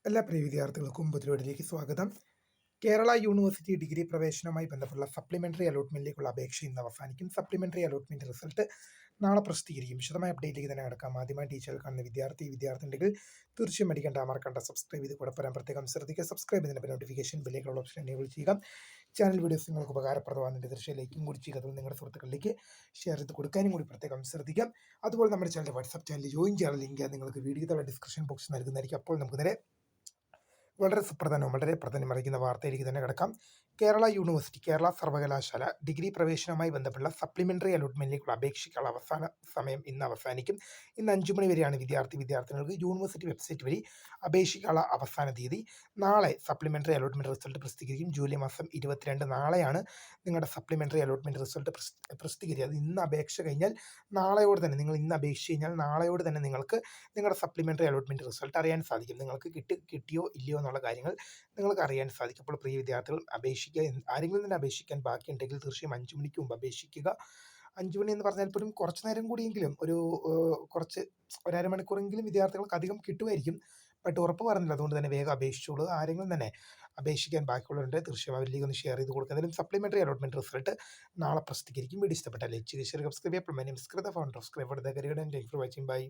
എല്ലാ പ്രിയ വിദ്യാർത്ഥികൾക്കും പുതിയൊരിലേക്ക് സ്വാഗതം. കേരള യൂണിവേഴ്സിറ്റി ഡിഗ്രി പ്രവേശനവുമായി ബന്ധപ്പെട്ടുള്ള സപ്ലിമെന്ററി അലോട്ട്മെന്റിലേക്കുള്ള അപേക്ഷ ഇന്ന് അവസാനിക്കും. സപ്ലിമെന്ററി അലോട്ട്മെന്റ് റിസൾട്ട് നാളെ പ്രസിദ്ധീകരിക്കും. വിശദമായ അപ്ഡേറ്റിലേക്ക് തന്നെ കിടക്കാം. ആദ്യമായി ടീച്ചർ കാണുന്ന വിദ്യാർത്ഥിയുണ്ടെങ്കിൽ തീർച്ചയായും അടിക്കേണ്ട മറക്കണ്ട സബ്സ്ക്രൈബ് ചെയ്ത് കൂടെ പറയാൻ പ്രത്യേകം ശ്രദ്ധിക്കുക. സബ്സ്ക്രൈബ് ചെയ്തതിന് നോട്ടിഫിക്കേഷൻ ബെല്ലേക്കുള്ള ഓപ്ഷൻ എനേബിൾ ചെയ്യുക. ചാനൽ വീഡിയോസ് നിങ്ങൾക്ക് ഉപകാരപ്രദമാകുന്നതിൻ്റെ തീർച്ചയായും ലൈക്കും കൂടി ചെയ്യുക. അതുപോലെ നിങ്ങളുടെ സുഹൃത്തുക്കളിലേക്ക് ഷെയർ ചെയ്ത് കൊടുക്കാനും കൂടി പ്രത്യേകം ശ്രദ്ധിക്കാം. അതുപോലെ നമ്മുടെ ചാനൽ വാട്സ്ആപ്പ് ചാനൽ ജോയിൻ ചെയ്യാൻ ലിങ്ക് നിങ്ങൾക്ക് വീഡിയോയുടെ ഡിസ്ക്രിപ്ഷൻ ബോക്സ് നൽകുന്നതായിരിക്കും. അപ്പോൾ നമുക്ക് നേരെ വളരെ സുപ്രധാനവും വളരെ പ്രാധാന്യമറിയിക്കുന്ന വാർത്തയിലേക്ക് തന്നെ കിടക്കാം. കേരള യൂണിവേഴ്സിറ്റി കേരള സർവകലാശാല ഡിഗ്രി പ്രവേശനവുമായി ബന്ധപ്പെട്ട സപ്ലിമെന്ററി അലോട്ട്മെന്റിലേക്കുള്ള അപേക്ഷിക്കാനുള്ള അവസാന സമയം ഇന്ന് അവസാനിക്കും. ഇന്ന് 5 മണി വരെയാണ് വിദ്യാർത്ഥികൾക്ക് യൂണിവേഴ്സിറ്റി വെബ്സൈറ്റ് വഴി അപേക്ഷിക്കാനുള്ള അവസാന തീയതി. നാളെ സപ്ലിമെന്ററി അലോട്ട്മെന്റ് റിസൾട്ട് പ്രസിദ്ധീകരിക്കും. ജൂലൈ മാസം 22 നാളെയാണ് നിങ്ങളുടെ സപ്ലിമെന്ററി അലോട്ട്മെന്റ് റിസൾട്ട് പ്രസിദ്ധീകരിക്കുക. അത് ഇന്ന് അപേക്ഷ കഴിഞ്ഞാൽ നാളെയോട് തന്നെ നിങ്ങൾ ഇന്ന് അപേക്ഷിച്ച് കഴിഞ്ഞാൽ നാളെയോട് തന്നെ നിങ്ങൾക്ക് നിങ്ങളുടെ സപ്ലിമെന്ററി അലോട്ട്മെന്റ് റിസൾട്ട് അറിയാൻ സാധിക്കും. നിങ്ങൾക്ക് കിട്ടിയോ ഇല്ലയോ എന്നുള്ള കാര്യങ്ങൾ നിങ്ങൾക്ക് അറിയാൻ സാധിക്കും. അപ്പോൾ പ്രിയ വിദ്യാർത്ഥികൾ ആരെങ്കിലും തന്നെ അപേക്ഷിക്കാൻ ബാക്കിയുണ്ടെങ്കിൽ തീർച്ചയായും 5 മണിക്ക് മുമ്പ് അപേക്ഷിക്കുക. 5 മണി എന്ന് പറഞ്ഞാൽ പോലും കുറച്ച് നേരം കൂടിയെങ്കിലും കുറച്ച് അരമണിക്കൂറെങ്കിലും വിദ്യാർത്ഥികൾക്ക് അധികം കിട്ടുമായിരിക്കും. ബട്ട് ഉറപ്പ് പറഞ്ഞില്ല. അതുകൊണ്ട് തന്നെ വേഗം അപേക്ഷിച്ചോളൂ. ആരെങ്കിലും തന്നെ അപേക്ഷിക്കാൻ ബാക്കിയുള്ളവരുണ്ട് തീർച്ചയായും അവരിലേക്ക് ഒന്ന് ഷെയർ ചെയ്ത് കൊടുക്കുക. എന്തായാലും സപ്ലിമെന്ററി അലോട്ട്മെന്റ് റിസൾട്ട് നാളെ പ്രസിദ്ധീകരിക്കും. വീഡിയോ ഇഷ്ടപ്പെട്ടാൽ ലൈക്ക് ചെയ്യുക, ഷെയർ സബ്സ്ക്രൈബ് ചെയ്യുക. Founder of scribe for the career and thank for watching. By.